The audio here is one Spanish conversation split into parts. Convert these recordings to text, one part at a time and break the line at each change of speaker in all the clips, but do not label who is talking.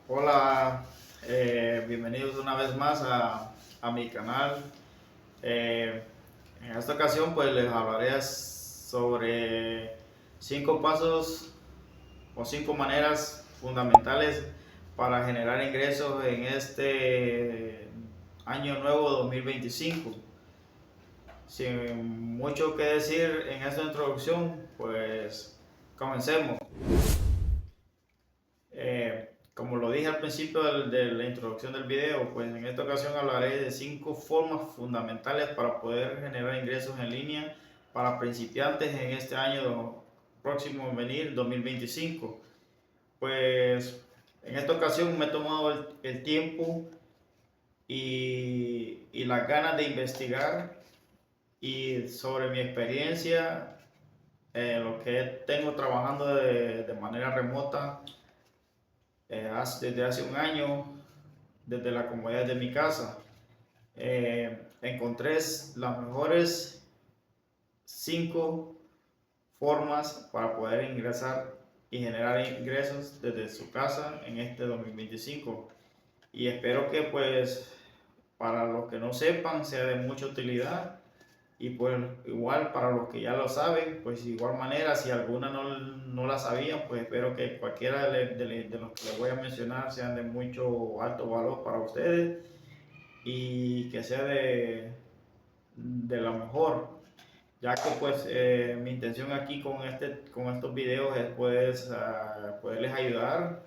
Hola, bienvenidos una vez más a mi canal. Eh, en esta ocasión pues les hablaré sobre 5 pasos o 5 maneras fundamentales para generar ingresos en este año nuevo 2025. Sin mucho que decir en esta introducción, pues comencemos. Como lo dije al principio de la introducción del video, pues en esta ocasión hablaré de 5 formas fundamentales para poder generar ingresos en línea para principiantes en este año próximo a venir, 2025. Pues en esta ocasión me he tomado el tiempo y las ganas de investigar y sobre mi experiencia, lo que tengo trabajando de manera remota desde hace un año, desde la comodidad de mi casa. Encontré las mejores 5 formas para poder ingresar y generar ingresos desde su casa en este 2025. Y espero que pues para los que no sepan sea de mucha utilidad. Y pues igual para los que ya lo saben, pues de igual manera, si alguna no la sabían, pues espero que cualquiera de los que les voy a mencionar sean de mucho alto valor para ustedes y que sea de lo mejor. Ya que pues mi intención aquí con estos videos es pues, poderles ayudar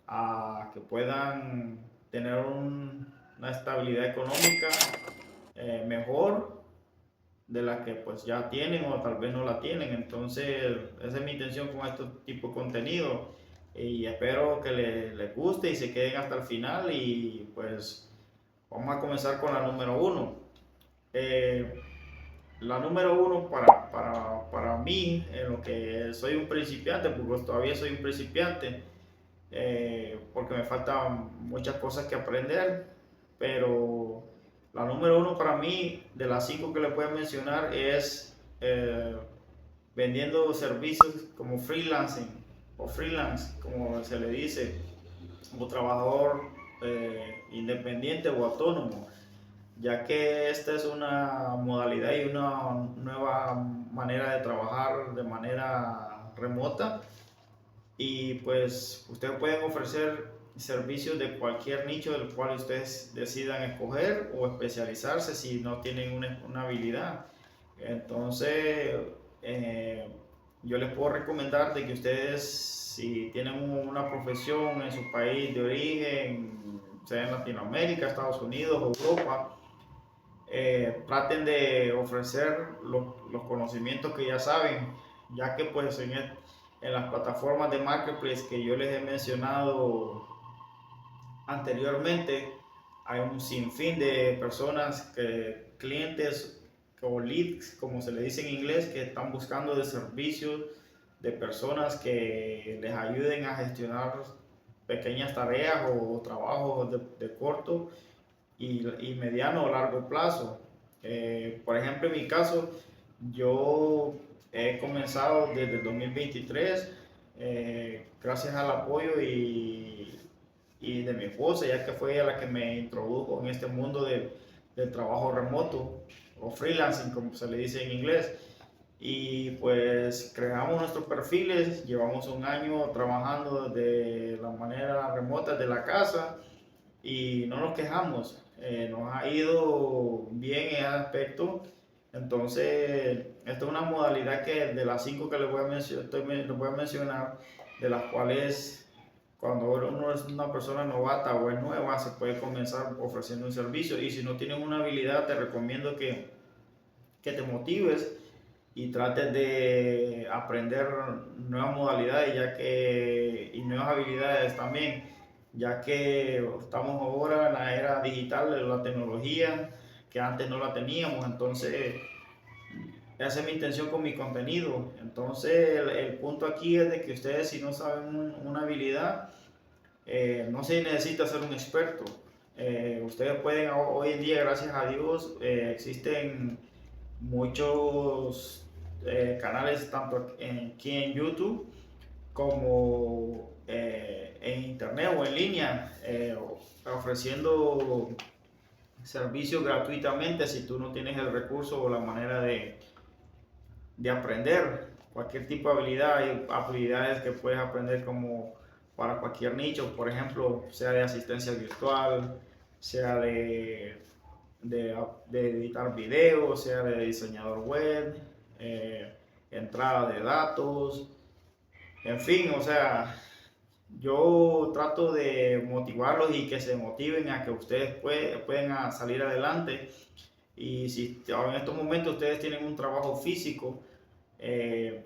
a que puedan tener una estabilidad económica mejor de la que pues ya tienen o tal vez no la tienen. Entonces esa es mi intención con este tipo de contenido y espero que les guste y se queden hasta el final. Y pues vamos a comenzar con la número uno. Eh, la número uno para mí, en lo que soy un principiante, porque todavía soy un principiante, porque me faltan muchas cosas que aprender, pero la número uno para mí, de las 5 que les voy a mencionar, es vendiendo servicios como freelancing o freelance, como se le dice, como trabajador independiente o autónomo, ya que esta es una modalidad y una nueva manera de trabajar de manera remota. Y pues ustedes pueden ofrecer servicios de cualquier nicho del cual ustedes decidan escoger o especializarse si no tienen una habilidad. Entonces, eh, yo les puedo recomendar de que ustedes, si tienen una profesión en su país de origen, sea en Latinoamérica, Estados Unidos o Europa, traten de ofrecer los conocimientos que ya saben, ya que pues en las plataformas de marketplace que yo les he mencionado anteriormente, hay un sinfín de personas, clientes o leads, como se le dice en inglés, que están buscando de servicios de personas que les ayuden a gestionar pequeñas tareas o trabajos de corto y mediano o largo plazo. Por ejemplo, en mi caso, yo he comenzado desde el 2023, gracias al apoyo y de mi esposa, ya que fue ella la que me introdujo en este mundo del trabajo remoto o freelancing, como se le dice en inglés. Y pues creamos nuestros perfiles, llevamos un año trabajando de la manera remota de la casa y no nos quejamos, nos ha ido bien en ese aspecto. Entonces, esta es una modalidad que de las 5 que les voy a mencionar, de las cuales cuando uno es una persona novata o es nueva, se puede comenzar ofreciendo un servicio. Y si no tienes una habilidad, te recomiendo que te motives y trates de aprender nuevas modalidades y nuevas habilidades también, ya que estamos ahora en la era digital de la tecnología, que antes no la teníamos. Entonces esa es mi intención con mi contenido. Entonces el punto aquí es de que ustedes, si no saben una habilidad, no se necesita ser un experto. Ustedes pueden hoy en día, gracias a Dios, existen muchos canales tanto aquí en YouTube como en internet o en línea, ofreciendo servicios gratuitamente si tú no tienes el recurso o la manera de aprender cualquier tipo de habilidad. Hay habilidades que puedes aprender como para cualquier nicho, por ejemplo, sea de asistencia virtual, sea de editar videos, sea de diseñador web, entrada de datos, en fin, o sea, yo trato de motivarlos y que se motiven a que ustedes pueden salir adelante. Y si en estos momentos ustedes tienen un trabajo físico, eh,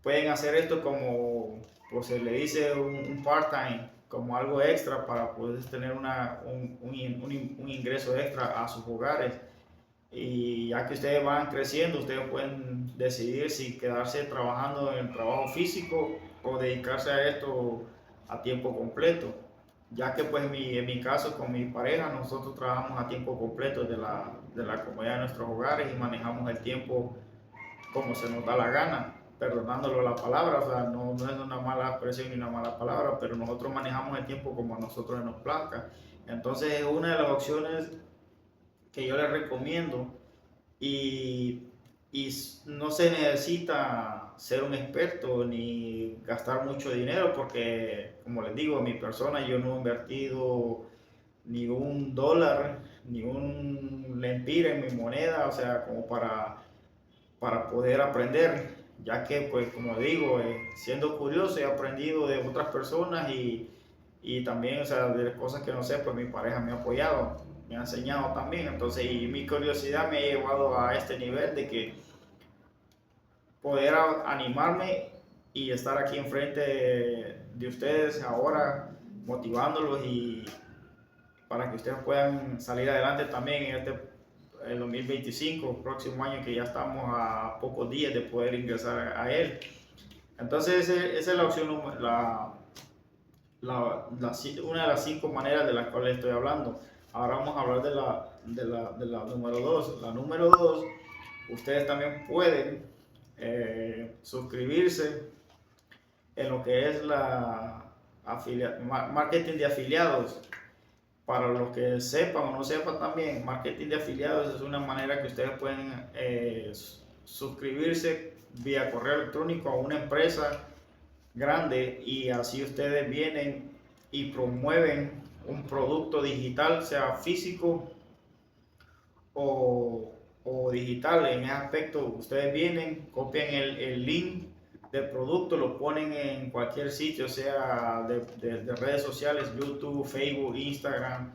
pueden hacer esto como, pues se le dice, un part-time, como algo extra para poder tener un ingreso extra a sus hogares. Y ya que ustedes van creciendo, ustedes pueden decidir si quedarse trabajando en el trabajo físico o dedicarse a esto a tiempo completo. Ya que pues en mi caso con mi pareja nosotros trabajamos a tiempo completo de la comodidad de nuestros hogares y manejamos el tiempo como se nos da la gana, perdonándolo la palabra, o sea, no es una mala expresión ni una mala palabra, pero nosotros manejamos el tiempo como a nosotros nos plazca. Entonces es una de las opciones que yo les recomiendo y, y no se necesita ser un experto ni gastar mucho dinero porque, como les digo, mi persona yo no he invertido ni un dólar, ni un lempira en mi moneda, o sea, como para poder aprender, ya que, pues, como digo, siendo curioso he aprendido de otras personas y también, o sea, de cosas que no sé, pues mi pareja me ha apoyado, me ha enseñado también, entonces, y mi curiosidad me ha llevado a este nivel de que poder animarme y estar aquí enfrente de ustedes ahora, motivándolos y para que ustedes puedan salir adelante también en el 2025, próximo año que ya estamos a pocos días de poder ingresar a él. Entonces esa es la opción, una de las 5 maneras de las cuales estoy hablando. Ahora vamos a hablar de la número 2. La número 2, ustedes también pueden suscribirse en lo que es marketing de afiliados. Para los que sepan o no sepan también, marketing de afiliados es una manera que ustedes pueden suscribirse vía correo electrónico a una empresa grande y así ustedes vienen y promueven un producto digital, sea físico o digital. En ese aspecto, ustedes vienen, copian el link del producto, lo ponen en cualquier sitio, sea de redes sociales, YouTube, Facebook, Instagram,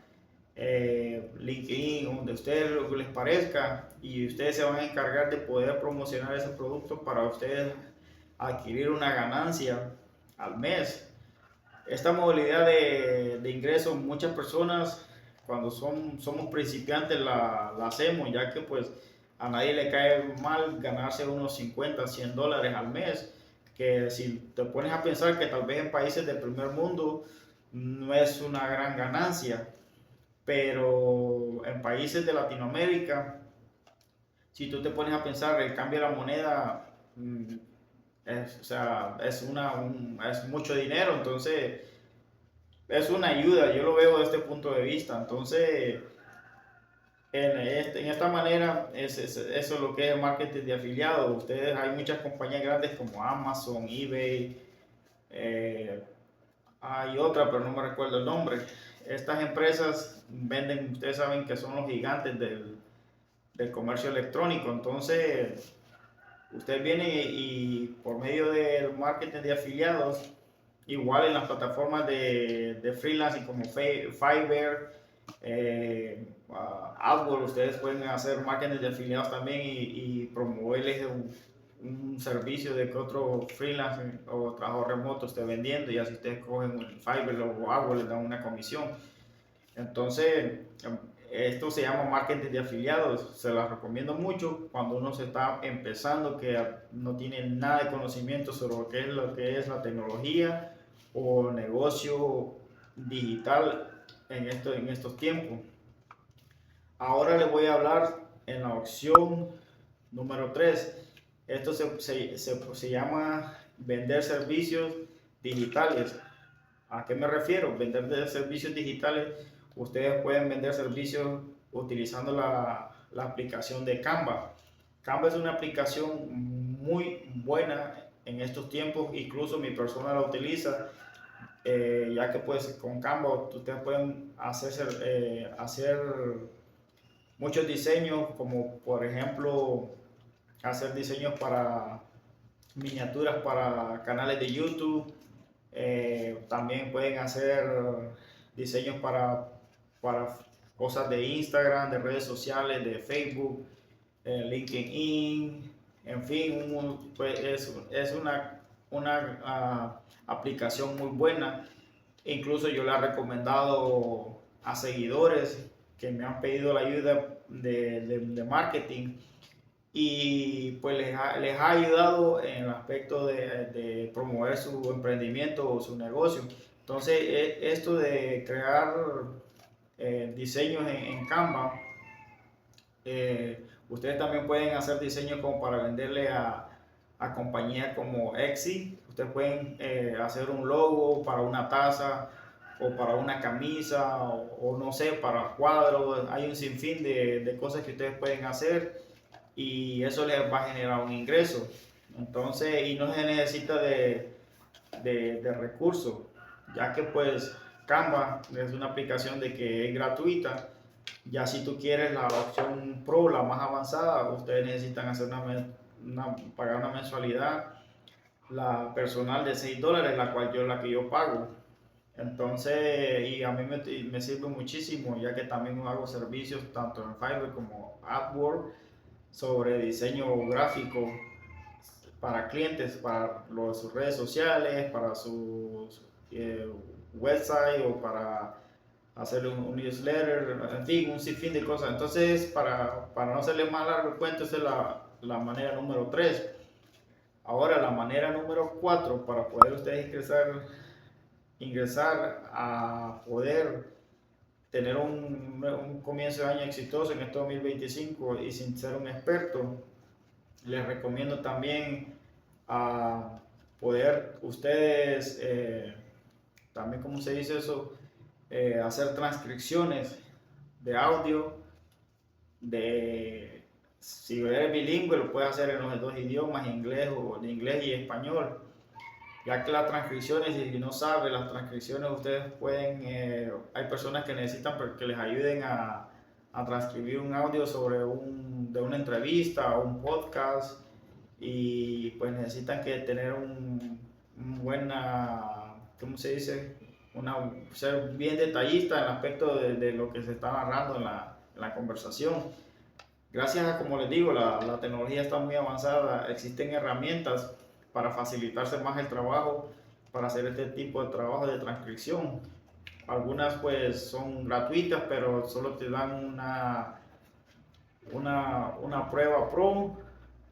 LinkedIn, donde a ustedes les parezca, y ustedes se van a encargar de poder promocionar ese producto para ustedes adquirir una ganancia al mes. Esta modalidad de ingreso, muchas personas cuando somos principiantes la hacemos, ya que pues a nadie le cae mal ganarse unos 50, 100 dólares al mes, que si te pones a pensar que tal vez en países del primer mundo no es una gran ganancia, pero en países de Latinoamérica, si tú te pones a pensar, el cambio de la moneda o sea, es mucho dinero, entonces es una ayuda, yo lo veo desde este punto de vista. Entonces, en esta manera, eso es lo que es el marketing de afiliados. Ustedes, hay muchas compañías grandes como Amazon, eBay, eh, hay otra, pero no me recuerdo el nombre. Estas empresas venden, ustedes saben que son los gigantes del comercio electrónico. Entonces, usted viene y por medio del marketing de afiliados, igual en las plataformas de freelancing como Fiverr, AdWords, ustedes pueden hacer marketing de afiliados también y promoverles un servicio de que otro freelance o trabajo remoto esté vendiendo y así ustedes cogen un Fiverr o AdWords, les dan una comisión. Entonces, esto se llama marketing de afiliados, se las recomiendo mucho cuando uno se está empezando, que no tiene nada de conocimiento sobre lo que es la tecnología o negocio digital en estos tiempos. Ahora les voy a hablar en la opción número 3. Esto se llama vender servicios digitales. ¿A qué me refiero? Vender de servicios digitales. Ustedes pueden vender servicios utilizando la aplicación de Canva. Canva es una aplicación muy buena en estos tiempos, incluso mi persona la utiliza, ya que pues con Canva ustedes pueden hacer muchos diseños, como por ejemplo hacer diseños para miniaturas para canales de YouTube. También pueden hacer diseños para cosas de Instagram, de redes sociales, de Facebook, LinkedIn, en fin, pues es una aplicación muy buena. Incluso yo la he recomendado a seguidores que me han pedido la ayuda de marketing, y pues les ha ayudado en el aspecto de promover su emprendimiento o su negocio. Entonces, esto de crear diseños en Canva, ustedes también pueden hacer diseños como para venderle a compañías como Etsy. Ustedes pueden hacer un logo para una taza o para una camisa o no sé, para cuadros. Hay un sinfín de cosas que ustedes pueden hacer y eso les va a generar un ingreso. Entonces, y no se necesita de recursos, ya que pues Canva es una aplicación de que es gratuita. Ya si tú quieres la opción Pro, la más avanzada, ustedes necesitan hacer pagar una mensualidad, la personal de $6, la que yo pago. Entonces, y a mí me sirve muchísimo, ya que también hago servicios tanto en Fiverr como AdWords sobre diseño gráfico para clientes, para sus redes sociales, para sus website o para hacer un newsletter, en fin, un sinfín de cosas. Entonces, para no hacerle más largo el cuento, esa es la manera número 3. Ahora, la manera número 4, para poder ustedes ingresar a poder tener un comienzo de año exitoso en este 2025 y sin ser un experto, les recomiendo también a poder ustedes, también como se dice eso, hacer transcripciones de audio, si eres bilingüe lo puedes hacer en los dos idiomas, inglés o de inglés y español, ya que las transcripciones, si no sabe, las transcripciones ustedes pueden, hay personas que necesitan que les ayuden a transcribir un audio de una entrevista o un podcast, y pues necesitan que tener un buena, ¿cómo se dice? Ser bien detallista en el aspecto de lo que se está narrando en la conversación. Gracias a, como les digo, la tecnología está muy avanzada, existen herramientas para facilitarse más el trabajo, para hacer este tipo de trabajo de transcripción. Algunas pues son gratuitas, pero solo te dan una prueba pro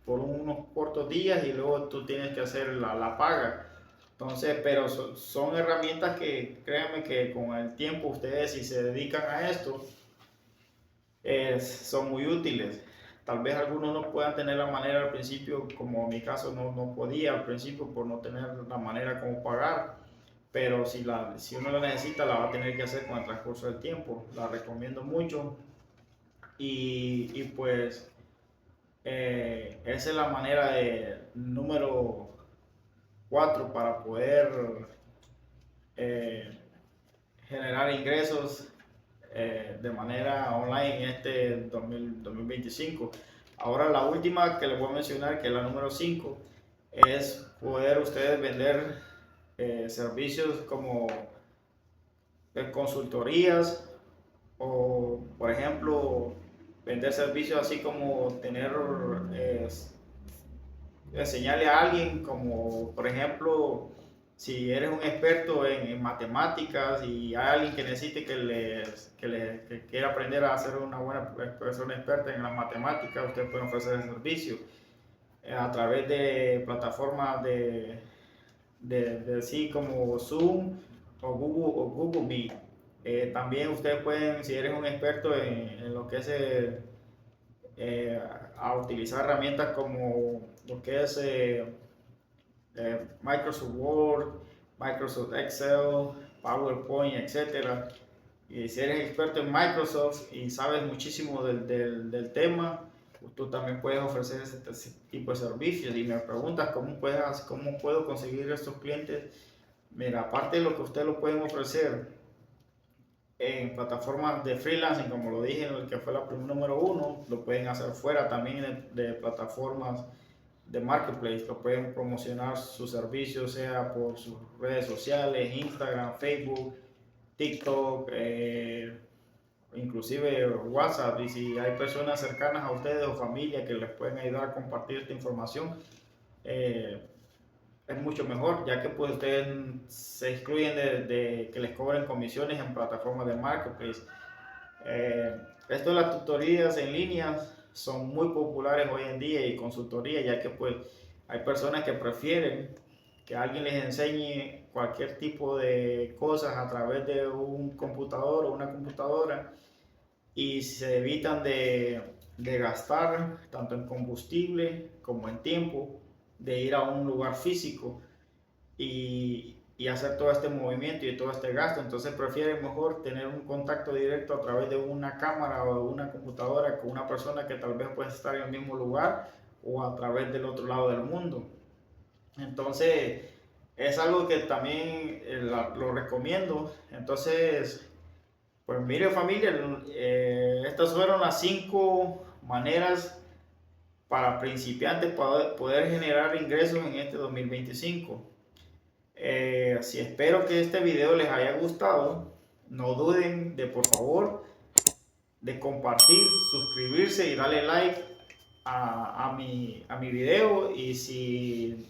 por unos cortos días y luego tú tienes que hacer la paga. Entonces, pero son herramientas que créanme que con el tiempo ustedes, si se dedican a esto, son muy útiles. Tal vez algunos no puedan tener la manera al principio, como en mi caso no podía al principio por no tener la manera como pagar, pero si uno la necesita la va a tener que hacer con el transcurso del tiempo. La recomiendo mucho y pues esa es la manera número 4 para poder eh, generar ingresos de manera online en este 2025. Ahora la última que les voy a mencionar, que es la número 5, es poder ustedes vender servicios como consultorías o, por ejemplo, vender servicios así como tener, enseñarle a alguien, como por ejemplo, si eres un experto en matemáticas y hay alguien que necesite que quiera aprender a ser una buena persona experta en las matemáticas, usted puede ofrecer el servicio a través de plataformas de sí como Zoom o Google Meet. También ustedes pueden, si eres un experto en lo que es a utilizar herramientas como lo que es Microsoft Word, Microsoft Excel, PowerPoint, etcétera. Y si eres experto en Microsoft y sabes muchísimo del tema, tú también puedes ofrecer ese tipo de servicios. Y me preguntas cómo puedo conseguir estos clientes. Mira, aparte de lo que ustedes lo pueden ofrecer en plataformas de freelancing, como lo dije, en el que fue la número uno, lo pueden hacer fuera también de plataformas de marketplace, lo pueden promocionar sus servicios, sea por sus redes sociales, Instagram, Facebook, TikTok, inclusive WhatsApp. Y si hay personas cercanas a ustedes o familia que les pueden ayudar a compartir esta información, eh, es mucho mejor, ya que pues ustedes se excluyen de que les cobren comisiones en plataformas de marketplace. Esto de las tutorías en línea son muy populares hoy en día, y consultoría, ya que pues hay personas que prefieren que alguien les enseñe cualquier tipo de cosas a través de un computador o una computadora, y se evitan de gastar tanto en combustible como en tiempo de ir a un lugar físico y hacer todo este movimiento y todo este gasto. Entonces prefieren mejor tener un contacto directo a través de una cámara o de una computadora con una persona que tal vez puede estar en el mismo lugar o a través del otro lado del mundo. Entonces es algo que también lo recomiendo. Entonces, pues mire familia, estas fueron las 5 maneras para principiantes para poder generar ingresos en este 2025. Si espero que este video les haya gustado, no duden de por favor de compartir, suscribirse y darle like a mi video. Y si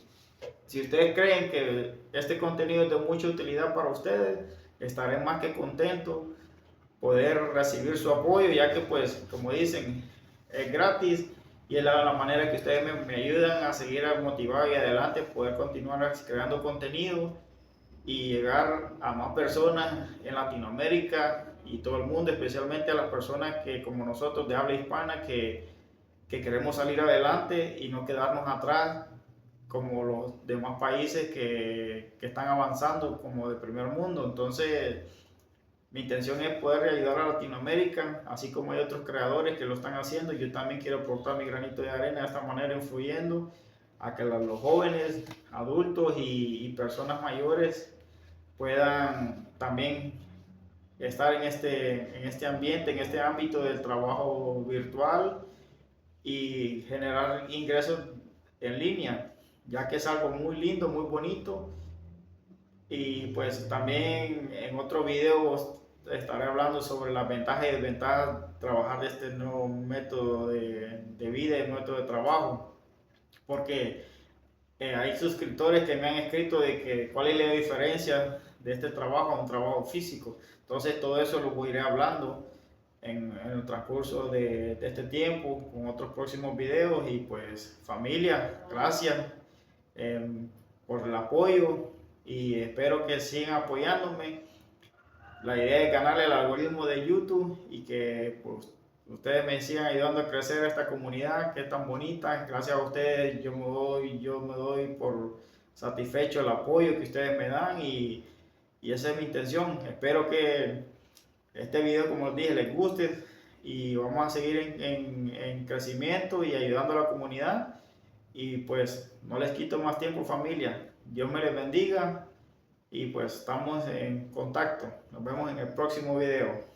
ustedes creen que este contenido es de mucha utilidad para ustedes, estaré más que contento poder recibir su apoyo, ya que pues como dicen, es gratis y es la manera que ustedes me ayudan a seguir motivado y adelante, poder continuar creando contenido y llegar a más personas en Latinoamérica y todo el mundo, especialmente a las personas que como nosotros de habla hispana que queremos salir adelante y no quedarnos atrás como los demás países que están avanzando como de primer mundo. Entonces mi intención es poder ayudar a Latinoamérica, así como hay otros creadores que lo están haciendo. Yo también quiero aportar mi granito de arena de esta manera, influyendo a que los jóvenes, adultos y personas mayores puedan también estar en este ambiente, en este ámbito del trabajo virtual y generar ingresos en línea, ya que es algo muy lindo, muy bonito. Y pues también en otro video estaré hablando sobre las ventajas y desventajas de trabajar de este nuevo método de vida y método de trabajo, porque hay suscriptores que me han escrito de que cuál es la diferencia de este trabajo a un trabajo físico. Entonces todo eso lo iré hablando en el transcurso de este tiempo con otros próximos videos. Y pues familia, gracias por el apoyo y espero que sigan apoyándome. La idea es ganarle el algoritmo de YouTube y que pues, ustedes me sigan ayudando a crecer esta comunidad que es tan bonita. Gracias a ustedes yo me doy por satisfecho el apoyo que ustedes me dan, y esa es mi intención. Espero que este video, como les dije, les guste y vamos a seguir en crecimiento y ayudando a la comunidad. Y pues no les quito más tiempo familia. Dios me les bendiga y pues estamos en contacto. Nos vemos en el próximo video.